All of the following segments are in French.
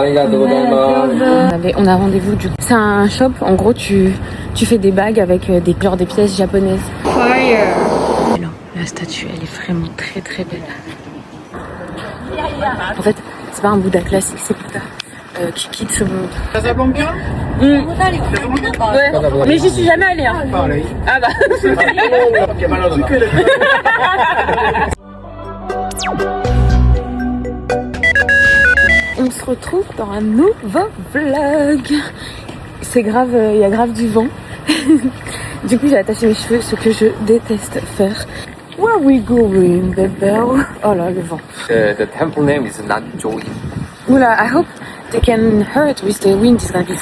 On a rendez-vous du coup. C'est un shop, en gros tu fais des bagues avec des pièces japonaises. Fire. Alors, la statue elle est vraiment très très belle. En fait c'est pas un Bouddha classique, c'est Bouddha qui quitte ce monde. Casablanca? Ouais. Mais j'y suis jamais allée hein. Ah bah on se retrouve dans un nouveau vlog. C'est grave, il y a grave du vent. Du coup j'ai attaché mes cheveux, ce que je déteste faire. Where we going, baby? Oh là le vent. The temple name is not Joy. Oula, I hope they can hear it with the wind. It's gonna be...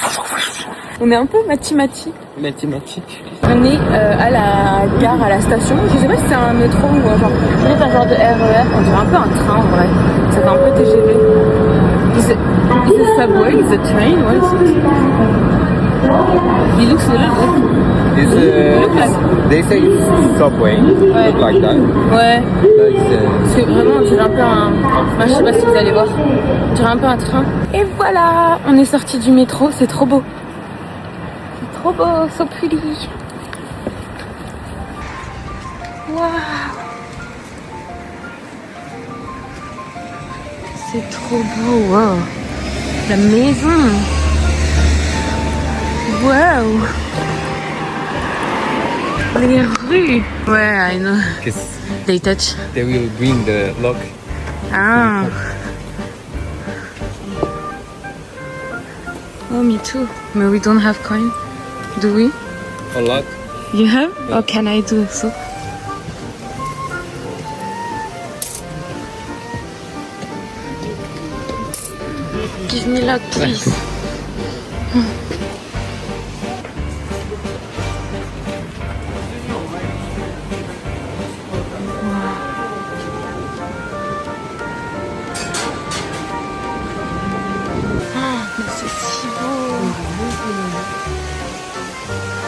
On est un peu mati-mati. Mathématiques. On est à la gare, à la station. Je sais pas si c'est un métro ou genre... C'est un genre de RER. On dirait un peu un train en vrai. Ça fait un peu TGV. Is it subway? Is it train? What is it? It looks a little bit... They say it's subway. Ouais. Look like that. Ouais. But it's, Parce que vraiment on dirait un peu un... Enfin, je sais pas si vous allez voir. On dirait un peu un train. Et voilà, on est sorti du métro. C'est trop beau. C'est trop beau, so pretty. Waouh. C'est trop beau, wow. La maison. Wow. Les rues. Ouais, I know. because They touch. they will bring the lock. Ah. Oh, me too. But we don't have coin. Do we? A lot. You have? Or can I do so? Give me luck, please. C'est si beau.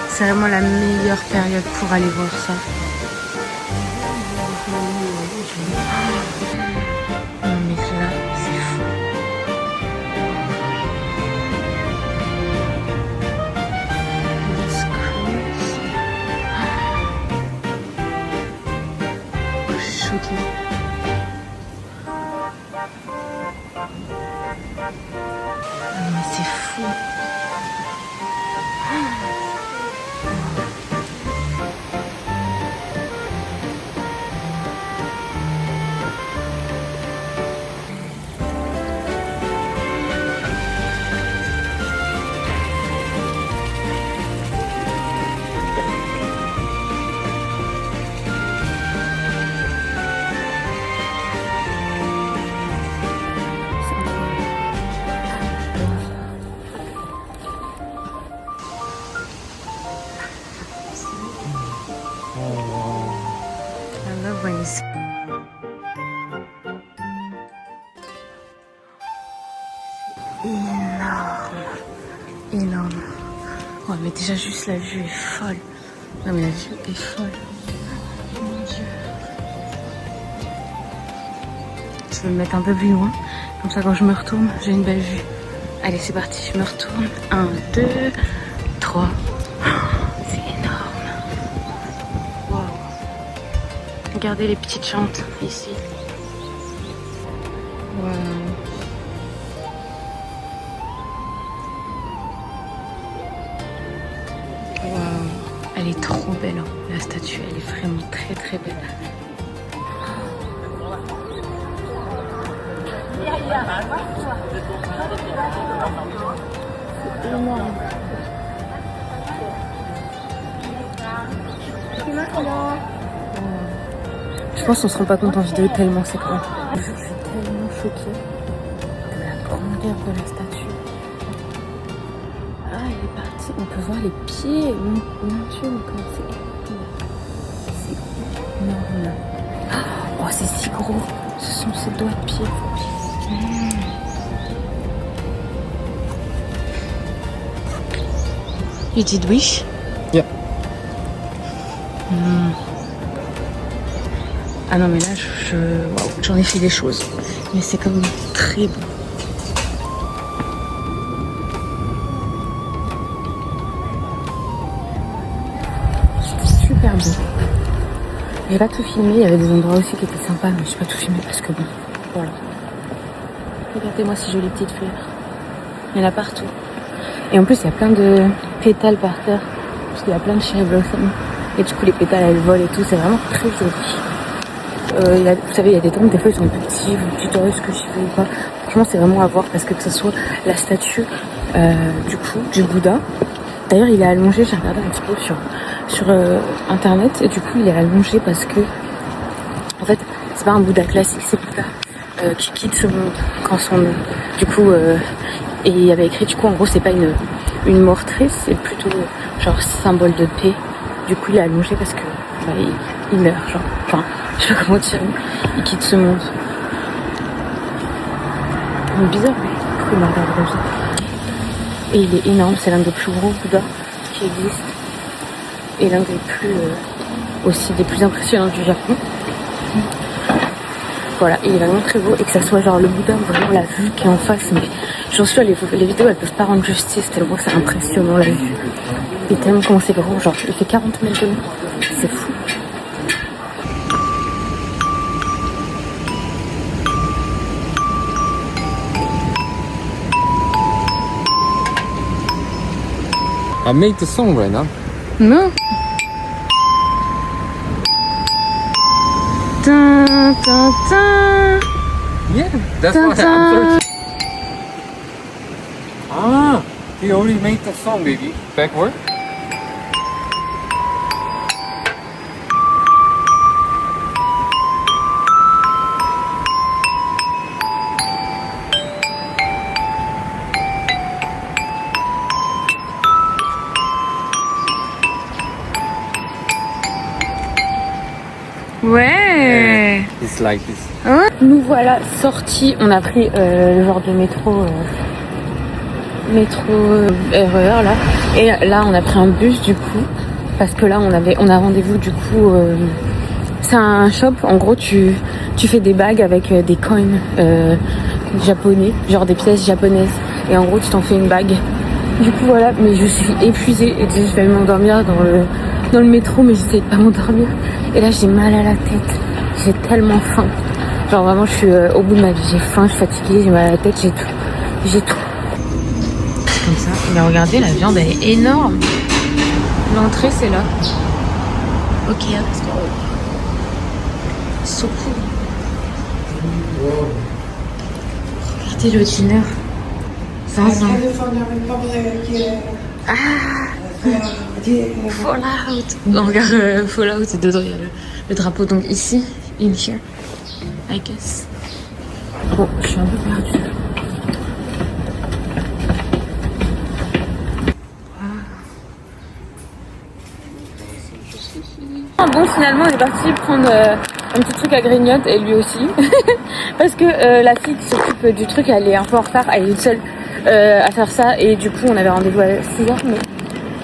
C'est vraiment la meilleure période pour aller voir ça. Non mais là, c'est fou. It's crazy. Oh, je suis choquée. Mais c'est fou. I love when it's... Énorme. Énorme. Ouais, mais déjà juste la vue est folle. Non mais la vue est folle. Mon Dieu. Je vais me mettre un peu plus loin. Comme ça quand je me retourne, j'ai une belle vue. Allez c'est parti, je me retourne. 1, 2, 3. C'est énorme. Wow. Regardez les petites jantes ici. Wow. Wow. Elle est trop belle, hein. La statue, elle est vraiment très très belle. C'est énorme. Je pense qu'on se rend pas compte en vidéo tellement c'est grand. Je suis tellement choquée de la grandeur de la statue. Ah, elle est partie. On peut voir les pieds. Mon Dieu, mais comment c'est énorme. Oh, c'est si gros. Ce sont ses doigts de pied. You did wish? Yeah. Ah non mais là j'en ai fait des choses. Mais c'est comme très beau. beau. J'ai pas tout filmé, il y avait des endroits aussi qui étaient sympas, mais j'ai pas tout filmé parce que bon, voilà. Regardez-moi ces jolies petites fleurs. Il y en a partout. Et en plus, il y a plein de pétales par terre. Parce qu'il y a plein de cherry blossoms. Et du coup, les pétales, elles volent et tout. C'est vraiment très joli. Vous savez, il y a des tombes, des fois, ils sont petits. Vous me dites, ce que je fais ou pas. Franchement, c'est vraiment à voir parce que ce soit la statue, du coup, du Bouddha. D'ailleurs, il est allongé. J'ai regardé un petit peu sur internet. Et du coup, il est allongé parce que, en fait, c'est pas un Bouddha classique, c'est Bouddha qui quitte ce monde quand son nom. Du coup, et il y avait écrit, du coup, en gros, c'est pas une mort triste, c'est plutôt genre symbole de paix. Du coup, il est allongé parce que bah, il meurt, genre. Enfin, je sais pas comment dire, il quitte ce monde. C'est bizarre, mais pourquoi il m'a regardé comme ça? Et il est énorme, c'est l'un des plus gros Bouddhas qui existent. Et l'un des plus, aussi des plus impressionnants du Japon. Voilà, il est vraiment très beau et que ça soit genre le Bouddha, vraiment la vue qui est en face, mais j'en suis les vidéos elles peuvent pas rendre justice tellement c'est impressionnant la vue. Et tellement comment c'est grand, genre il fait 40 mètres de long, c'est fou. I made the song right now. Non. Tin, tin, tin. Yeah, that's Dun, what dun. I'm searching. Ah, he already made the song, baby. Backward. Ouais. It's like this. Hein, nous voilà sortis, on a pris le genre de métro RER là, et là on a pris un bus du coup, parce que là on a rendez-vous du coup, c'est un shop, en gros tu fais des bagues avec des coins japonais, genre des pièces japonaises, et en gros tu t'en fais une bague. Du coup voilà, mais je suis épuisée et je vais m'endormir dans le métro, mais j'essaie de pas m'endormir, et là j'ai mal à la tête, j'ai tellement faim. Genre vraiment je suis au bout de ma vie, j'ai faim, je suis fatiguée, j'ai mal à la tête, j'ai tout. C'est comme ça. Mais regardez, la viande elle est énorme. L'entrée c'est là. Ok, let's go. So cool. Regardez le dîner. Zinzin. Fallout. Regarde Fallout, et dedans il y a le drapeau. Donc ici, in here. I guess. Bon, je suis un peu perdue. Bon, finalement, on est parti prendre un petit truc à grignote, et lui aussi. Parce que la fille qui s'occupe du truc, elle est un peu en retard, elle est seule à faire ça. Et du coup, on avait rendez-vous à 6h, mais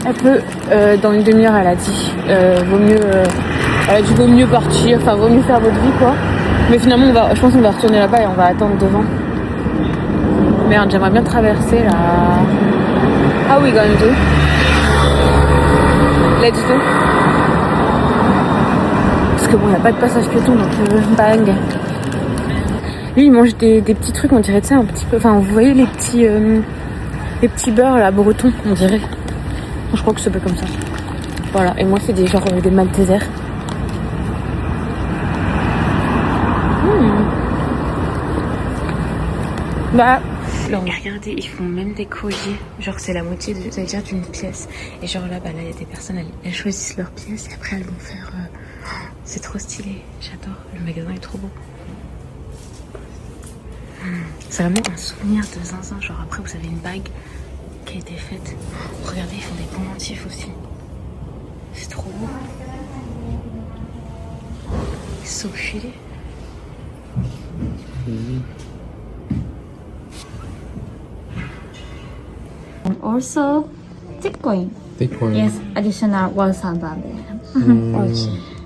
elle peut, dans une demi-heure, elle a dit, vaut mieux partir, enfin, vaut mieux faire votre vie, quoi. Mais finalement, je pense qu'on va retourner là-bas et on va attendre devant. Merde, j'aimerais bien traverser la... How we gonna do? Let's go. Parce que bon, il n'y a pas de passage piéton, donc bang. Lui, il mange des petits trucs, on dirait, tu sais, un petit peu... Enfin, vous voyez les petits beurres, là, bretons, on dirait. Je crois que c'est un peu comme ça. Voilà, et moi, c'est des Maltesers. Bah, là, regardez, ils font même des colliers. Genre, c'est la moitié ça veut dire d'une pièce. Et genre là, là, il y a des personnes, elles choisissent leur pièce et après, elles vont faire... C'est trop stylé, j'adore. Le magasin est trop beau. C'est vraiment un souvenir de zinzin. Genre, après, vous avez une bague qui a été faite. Regardez, ils font des pendentifs aussi. C'est trop beau. So stylé. And also Bitcoin. Yes, additional 1,000 yen.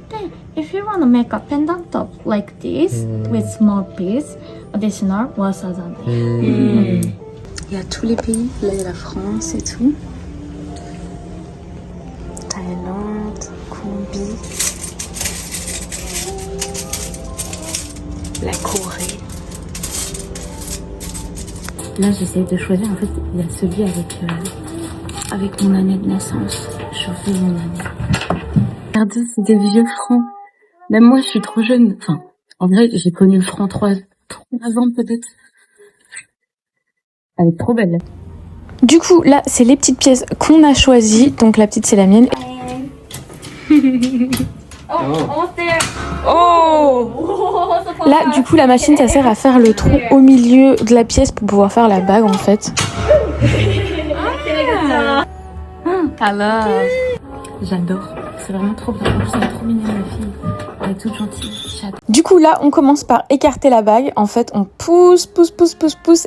Then, if you want to make a pendant top like this with small piece, additional 1,000 yen. Il y a tous les pays. Là, il y a la France et tout. Thaïlande, Colombie. La Corée. Là, j'essaie de choisir. En fait, il y a celui avec mon année de naissance. Je veux mon année. Regardez, c'est des vieux francs. Même moi, je suis trop jeune. Enfin, en vrai, j'ai connu le franc 3 ans peut-être. Elle est trop belle. Du coup, là, c'est les petites pièces qu'on a choisies. Donc, la petite, c'est la mienne. Oh! Là, du coup, la machine, ça sert à faire le trou au milieu de la pièce pour pouvoir faire la bague, en fait. Alors, j'adore. C'est vraiment trop bien. En plus, elle est trop mignonne, la fille. Elle est toute gentille. J'adore. Du coup, là, on commence par écarter la bague. En fait, on pousse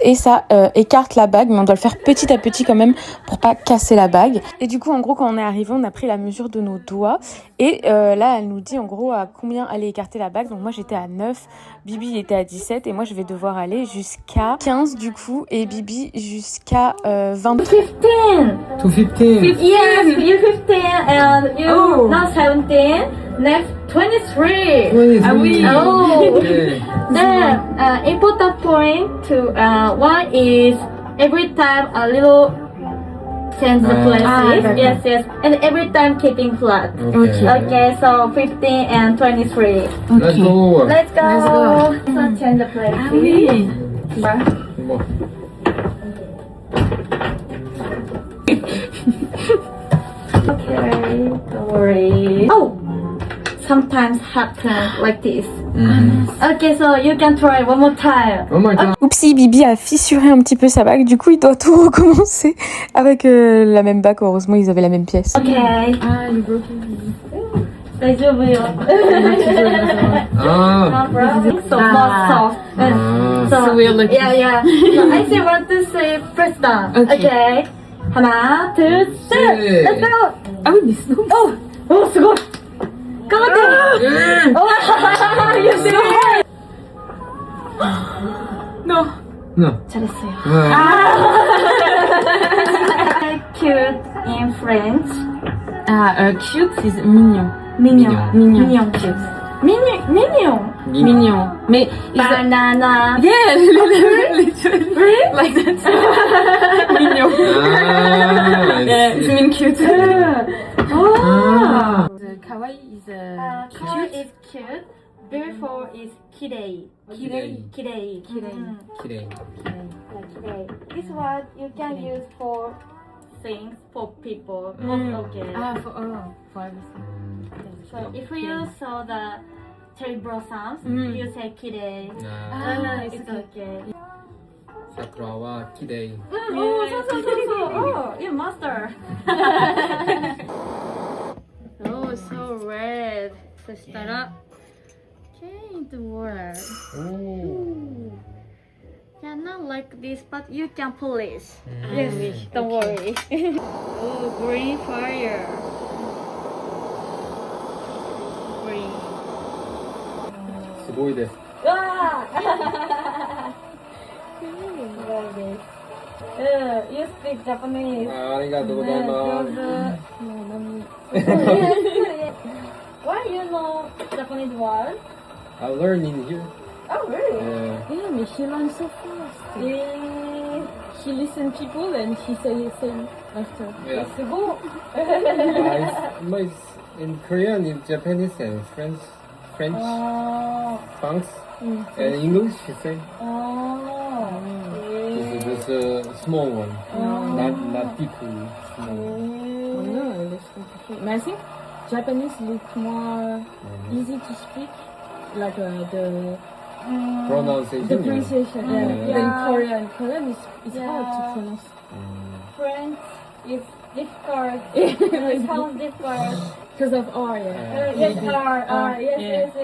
et ça écarte la bague. Mais on doit le faire petit à petit quand même pour pas casser la bague. Et du coup, en gros, quand on est arrivé, on a pris la mesure de nos doigts. Et là, elle nous dit en gros à combien allait écarter la bague. Donc moi, j'étais à 9, Bibi était à 17. Et moi, je vais devoir aller jusqu'à 15 du coup. Et Bibi jusqu'à 23. 15! To 15. Yes, you 15 and you now 17. Next 23. Ah oui. Oh. Okay. Then important point to one is every time a little change the places. Yes. And every time keeping flat. Okay, so 15 and 23. Let's go. Let's go. So change the places. Ah oui. Bon. Okay, don't worry. Oh, sometimes happen like this. Okay, so you can try one more time. Oh my god. Oupsie, Bibi a fissuré un petit peu sa bague. Du coup, il doit tout recommencer avec la même bague. Heureusement, ils avaient la même pièce. Okay. Ah, you broke it. 다이저브요. Ah. So not soft. So we're looking. Yeah. So I say 1, 2, 3, press down. Okay. 하나, 둘, 셋. Let's go. Ah oui, mais sinon. 오, 수고. 까맣게. 와, you did it. No. No. 잘했어요. Ah. Cute in French. Ah, cute is mignon. Mignon. Cute. Mignon. Mignon. Mais Banana. yeah, literally like that. Mignon. Ah. Yeah, it means cute. Ah. The kawaii is Kawaii is cute. Beautiful is kirei. Kirei. Kirei. Kirei. Kirei. This word you can use for things for people. Okay. for everything. So if you saw the cherry blossoms, you say kirei. Ah. It's okay. Sakurawa kirei. Oh, you master. Oh, so red. そしたら change the word. Oh. Yeah, not like this, but you can polish. Yes, don't worry. Oh, green fire. Green. すごいです。 You speak Japanese. ありがとうございます。 Why you know Japanese word? I learned in here. Oh, really? Yeah, but he learns so fast. He listens people and he say after. Yeah. It's My in Korean, in Japanese, and French, French, and English. You say this is a small one, not big one. Small. No, it's complicated. But I think Japanese look more easy to speak, like the Pronunciation. pronunciation. Yeah. Than Korean is hard to pronounce. French is difficult. It sounds difficult. Because of R, yeah. Yes, yes, yeah. yes.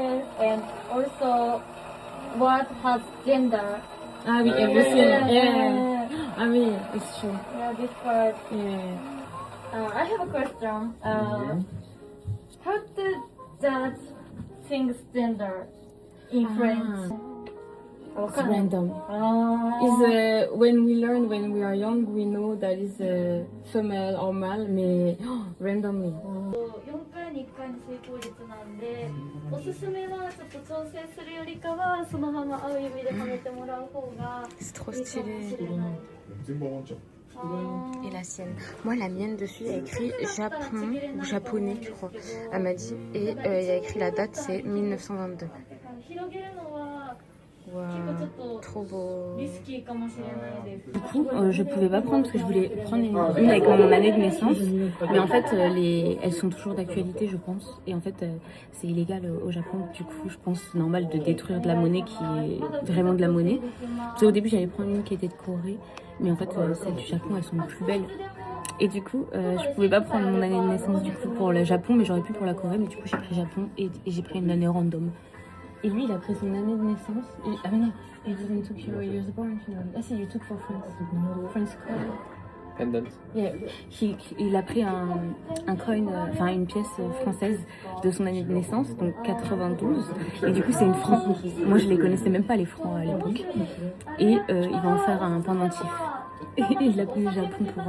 And also, what has gender? Ah oui, everything. Yeah. I mean, it's true. Yeah, difficult. Yeah. I have a question. How to judge things gender in French? It's random. Ah. Is when we learn when we are young, we know that is female or male, mais randomly. 4回に1回の成功率なんで、おすすめはちょっと調整するよりかはそのまま青指ではめてもらう方が C'est trop いいかも stylé. しれない。 Et la sienne. Moi, la mienne dessus, il y a écrit Japon ou japonais, je crois. Elle m'a dit. Et il y a écrit la date, c'est 1922. 広げるのは Waouh, trop beau. リスキーかもしれないです。 Du coup, je pouvais pas prendre parce que je voulais prendre une avec mon année de naissance. Mais en fait, elles sont toujours d'actualité, je pense. Et en fait, c'est illégal au Japon. Du coup, je pense c'est normal de détruire de la monnaie qui est vraiment de la monnaie. Parce qu'au début, j'allais prendre une qui était de Corée. Mais en fait, celles du Japon, elles sont plus belles. Et du coup, je pouvais pas prendre mon année de naissance du coup pour le Japon, mais j'aurais pu pour la Corée. Mais du coup, j'ai pris Japon et j'ai pris une année random. Et lui, il a pris son année de naissance. Et, ah mais non, he didn't took your years born. Ah si, you took for France. France coin. Pendant. Yeah. Il a pris un coin, enfin une pièce française de son année de naissance, donc 92. Et du coup, c'est une franc. Moi, je les connaissais même pas les francs à l'époque. Et il va en faire un pendentif. Et il a pris le Japon pour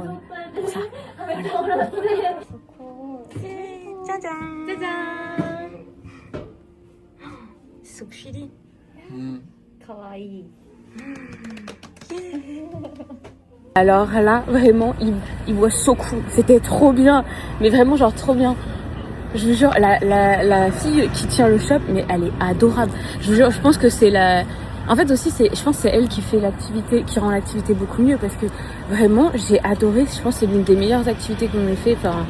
ça. Voilà. Tadam! So pretty. かわいい。 Alors là, vraiment, il was so cool. C'était trop bien. Mais vraiment, genre trop bien. Je vous jure, la fille qui tient le shop, mais elle est adorable. Je vous jure, je pense que c'est la... En fait aussi, je pense que c'est elle qui fait l'activité, qui rend l'activité beaucoup mieux. Parce que vraiment, j'ai adoré. Je pense que c'est l'une des meilleures activités qu'on ait fait. Enfin,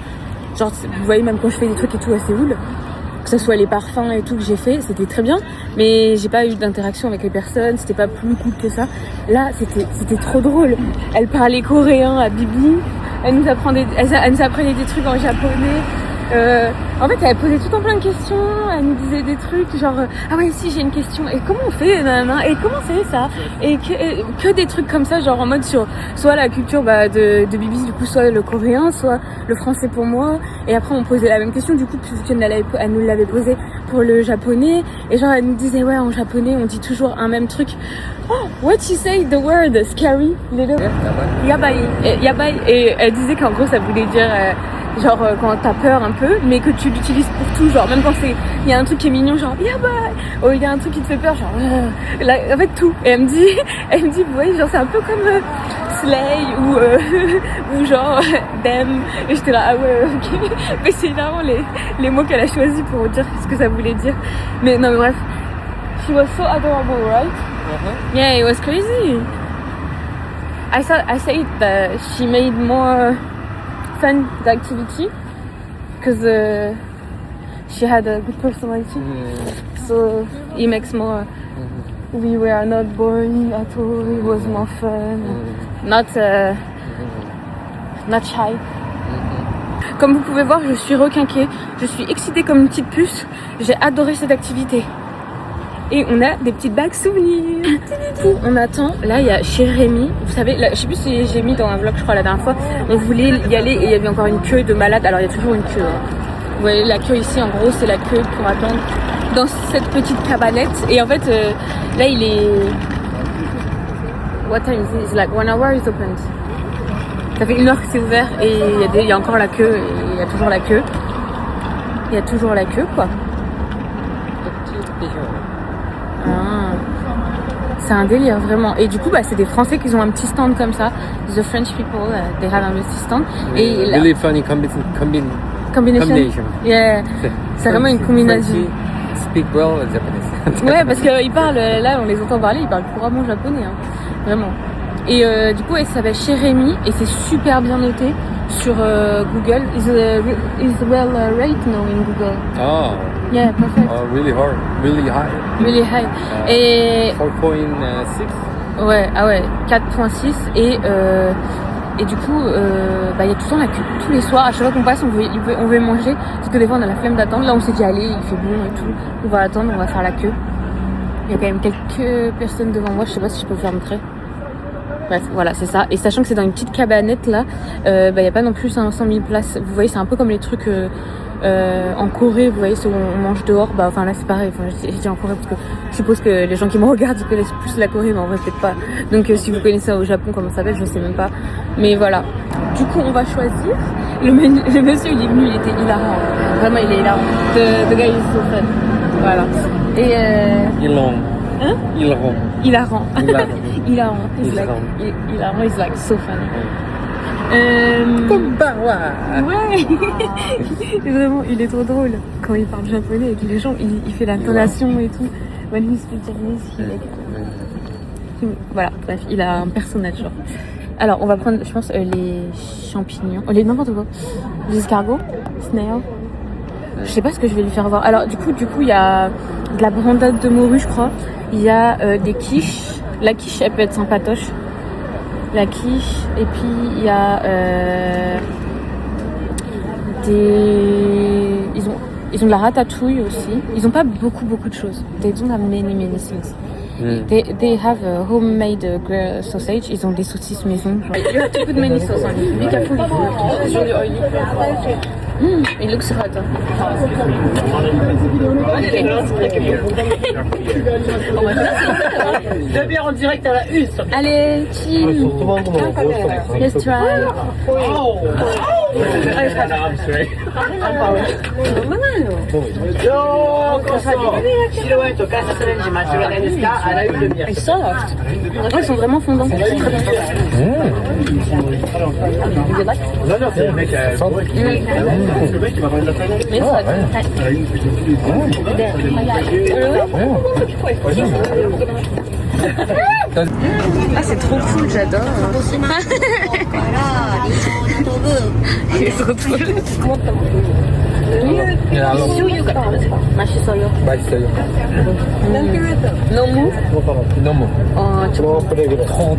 genre, vous voyez, même quand je fais des trucs et tout à Séoul, que ce soit les parfums et tout que j'ai fait, c'était très bien, mais j'ai pas eu d'interaction avec les personnes, c'était pas plus cool que ça. Là, c'était trop drôle. Elle parlait coréen à Bibi, elle nous apprenait des trucs en japonais. En fait, elle posait tout en plein de questions, elle nous disait des trucs genre ah ouais si j'ai une question et comment on fait nanana, et comment c'est ça et que des trucs comme ça genre en mode sur soit la culture de Bibi du coup soit le coréen soit le français pour moi et après on posait la même question du coup puisqu'elle elle nous l'avait posé pour le japonais et genre elle nous disait ouais en japonais on dit toujours un même truc. Oh, what you say the word scary little yabai et elle disait qu'en gros ça voulait dire genre quand t'as peur un peu mais que tu l'utilises pour tout genre même quand il y a un truc qui est mignon genre yabai ou il y a un truc qui te fait peur genre là, en fait tout et elle me dit vous voyez genre c'est un peu comme slay ou genre damn et j'étais là ah ouais ok mais c'est évidemment les mots qu'elle a choisis pour dire ce que ça voulait dire mais non mais bref she was so adorable right yeah it was crazy I said that she made more fun the activity because she had a good personality so it makes more we were not boring at all it was more fun not shy comme vous pouvez voir je suis requinquée je suis excitée comme une petite puce j'ai adoré cette activité et on a des petites bagues souvenirs. On attend, là il y a chez Rémi, vous savez, là, je sais plus si j'ai mis dans un vlog je crois la dernière fois, on voulait y aller et il y avait encore une queue de malade, alors il y a toujours une queue. Vous voyez la queue ici en gros c'est la queue pour attendre dans cette petite cabanette et en fait là il est... What time is it? It's like 1 hour is open. Ça fait 1 heure que c'est ouvert et il y a encore la queue et il y a toujours la queue. Il y a toujours la queue quoi. Ah. C'est un délire vraiment et du coup c'est des Français qui ont un petit stand comme ça. The French people they have un petit stand et really funny combination. Yeah. C'est vraiment une combinaison. Speak well Japanese. Ouais parce qu'ils parlent là on les entend parler ils parlent couramment japonais hein. Vraiment. Et du coup elle s'appelle chez Rémi et c'est super bien noté sur Google. Is well rated now in Google. Oh. Yeah, perfect. Really hard, really high. Really high. Et 4.6. Ouais, ah ouais, 4.6 et du coup il y a tout le temps la queue. Tous les soirs, à chaque fois qu'on passe, on veut manger parce que des fois on a la flemme d'attendre. Là on s'est dit allez, il fait bon et tout. On va attendre, on va faire la queue. Il y a quand même quelques personnes devant moi, je sais pas si je peux vous faire montrer. Bref, voilà, c'est ça. Et sachant que c'est dans une petite cabanette là, y a pas non plus 500 000 places. Vous voyez, c'est un peu comme les trucs En Corée, vous voyez, si on mange dehors, bah enfin là c'est pareil. Enfin, j'ai dit en Corée parce que je suppose que les gens qui me regardent ils connaissent plus la Corée, mais en vrai peut-être pas. Donc si vous connaissez ça au Japon, comment ça s'appelle, je sais même pas. Mais voilà. Du coup, on va choisir. Le monsieur, il est venu, il était hilarant. Vraiment, il est hilarant. The guy is so fun. Voilà. Et Hilarant. Hein? Hilarant. Hilarant. Hilarant. Hilarant. Hilarant is like so funny. Konbanwa. Ouais. Vraiment, il est trop drôle quand il parle japonais et que les gens, il fait l'intonation et tout. When he speaks Japanese, voilà, bref, il a un personnage genre. Alors, on va prendre, je pense, les champignons, les n'importe quoi, les escargots, snail. Je sais pas ce que je vais lui faire voir. Alors, du coup, il y a de la brandade de morue, je crois. Il y a des quiches. La quiche, elle peut être sympatoche. La quiche, et puis il y a ils ont de la ratatouille aussi. Ils ont pas beaucoup de choses. They don't have many things. They have a homemade sausage. Ils ont des saucisses maison. You have to put many sauce on it. Be careful if it's really oily. It looks hot. Deux bières en direct à la une. Allez, chill. Let's try. Ils sortent. Ils sont vraiment fondants. Non, non, c'est le mec. Le mec qui va prendre la table. Ah, c'est trop cool, j'adore. Il est trop cool. 맛있어요. 맛있어요. 너무? 너무. trop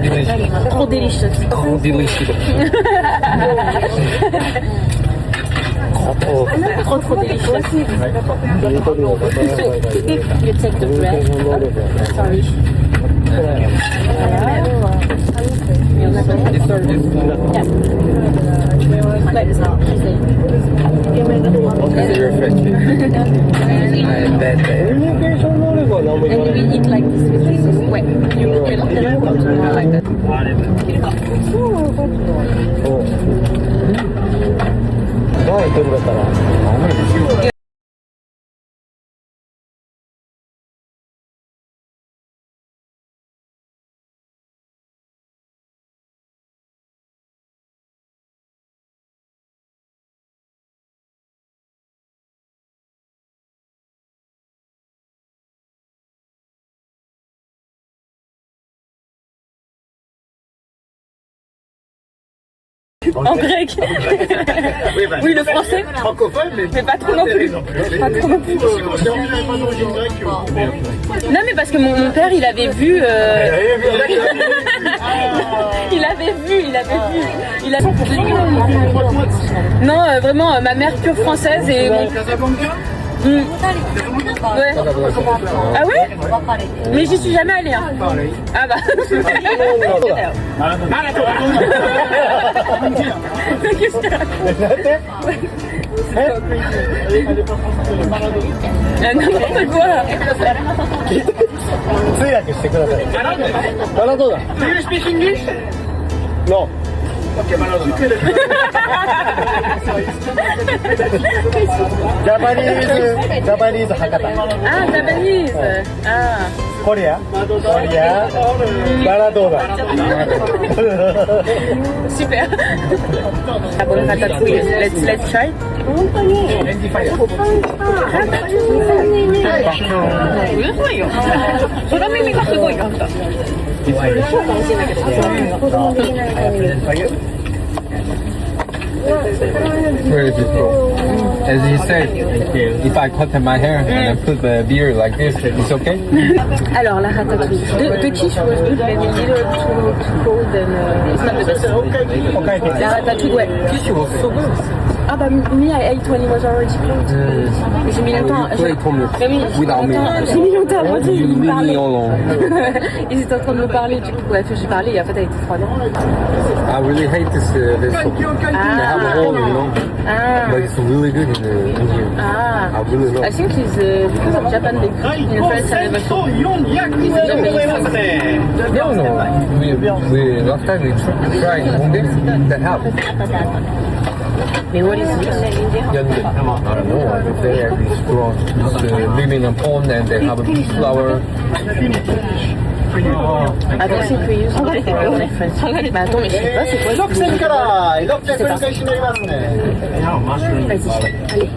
delicious. Trop delicious. Trop delicious. You take the bread. Sorry. You're French. And we eat like this with this sauce. Ouais. You can like that. En grec. Oui, le français. Francophone, Mais pas trop non plus. Pas trop non plus. Non, mais parce que mon père, il avait vu. Il avait vu. Non, vraiment, ma mère pure française et mon. Ouais. Ah ouais? Mais j'y suis jamais allée. Hein. Ah bah. N'importe quoi. Do you speak English? No. Ok, Maradona. Japanese Hakata. Ah, Japanese. Ah. Korea. Maradona. Super. La bonne ratatouille. Let's try. Very difficult. As you said, if I cut my hair and I put the beard like this, it's okay? Alors, la ratatouille. The quiche was good, but a little too cold and it's not the best. Okay. La ratatouille, ouais. Fish was so good. Ah bah me, I ate when he was already closed. J'ai mis longtemps. Play told me Mais oui, without me. j'ai mis longtemps à manger, You ils me leave me parlaient. alone. Ils étaient en train de me parler, du coup, bref, j'ai parlé et en fait elle était froide. I really hate this vessel. They have a hole, you know, but it's really good in here. I really love I it. think it's because of Japan they cook in France and never so. We last time we tried Hongdae, that helped. Mais what is it? Yeondae. I don't know. They are really strong. It's living in a pond and they have a big flower. I don't think we use it for French. Mais attends, mais je sais pas, c'est quoi?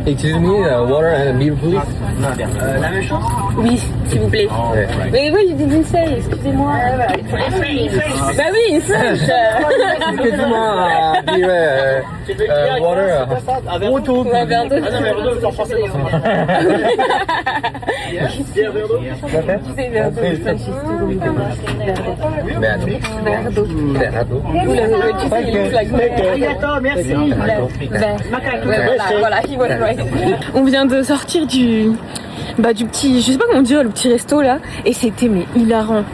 Excuse me, water and a beer, please. Oui, s'il vous plaît. Yeah. Mais oui, you didn't say, excusez-moi. Bah oui, French. Excuse-moi, beer, water. Ouais, un verre d'eau. C'est verre d'eau, French, c'est trop mignon. Verre d'eau. Verre d'eau. Tu sais, il looks like merci. Voilà, he was right. On vient de sortir du petit, je sais pas comment dire, le petit resto là, et c'était mais hilarant.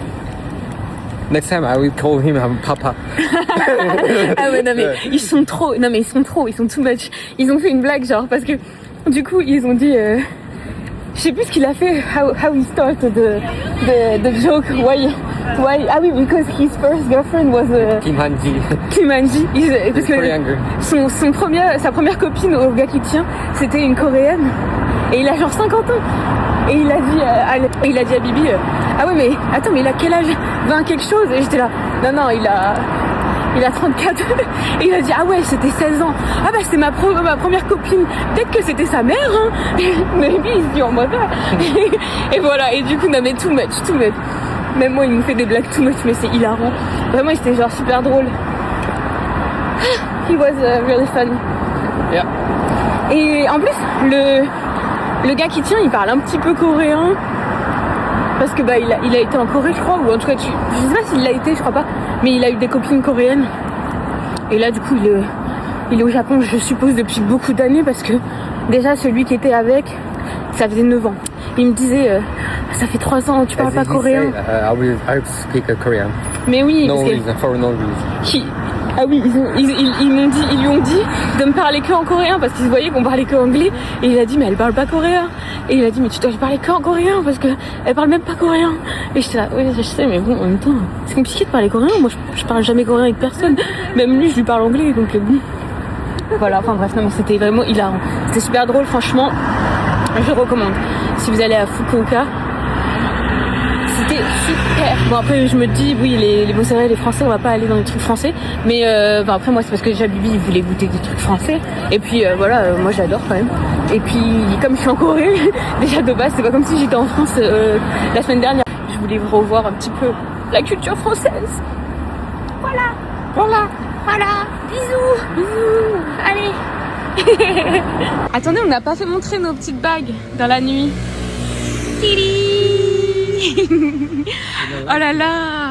Next time I will call him Papa. Ah ouais, non mais ils sont trop too much. Ils ont fait une blague genre parce que du coup ils ont dit je sais plus ce qu'il a fait, how he started the joke, why ah oui, because his first girlfriend was Kim Han-ji. Kim Han-ji, parce que Korean girl. sa première copine au gars qui tient, c'était une coréenne et il a genre 50 ans et il a dit à Bibi ah ouais mais attends mais il a quel âge, 20 quelque chose, et j'étais là non il a 34 et il a dit ah ouais c'était 16 ans, ah bah c'était ma première copine, peut-être que c'était sa mère hein. Mais lui il se dit en mode et voilà, et du coup non mais too much. Même moi il me fait des blagues too much mais c'est hilarant, vraiment c'était genre super drôle. He was really funny. Yeah. Et en plus le gars qui tient il parle un petit peu coréen parce que bah il a été en Corée je crois, ou en tout cas je sais pas s'il l'a été, je crois pas, mais il a eu des copines coréennes et là du coup il est au Japon je suppose depuis beaucoup d'années, parce que déjà celui qui était avec ça faisait 9 ans, il me disait ça fait 3 ans tu parles pas coréen. I will speak Korean. Mais oui, No parce que reason, for no reason. ah oui, ils lui ont dit de me parler que en coréen parce qu'ils voyaient qu'on parlait que anglais, et il a dit mais elle parle pas coréen, et il a dit mais tu dois lui parler que en coréen parce que elle parle même pas coréen, et j'étais là oui je sais mais bon en même temps c'est compliqué de parler coréen, moi je parle jamais coréen avec personne, même lui je lui parle anglais donc bon. Voilà, enfin bref, non mais c'était vraiment hilarant, c'était super drôle franchement, je recommande si vous allez à Fukuoka. C'était super. Bon après je me dis oui bon c'est vrai les Français on va pas aller dans les trucs français, mais après moi c'est parce que déjà Bibi il voulait goûter des trucs français et puis voilà moi j'adore quand même, et puis comme je suis en Corée déjà de base c'est pas comme si j'étais en France la semaine dernière, je voulais revoir un petit peu la culture française. Voilà bisous allez. Attendez, on n'a pas fait montrer nos petites bagues dans la nuit. Oh là là.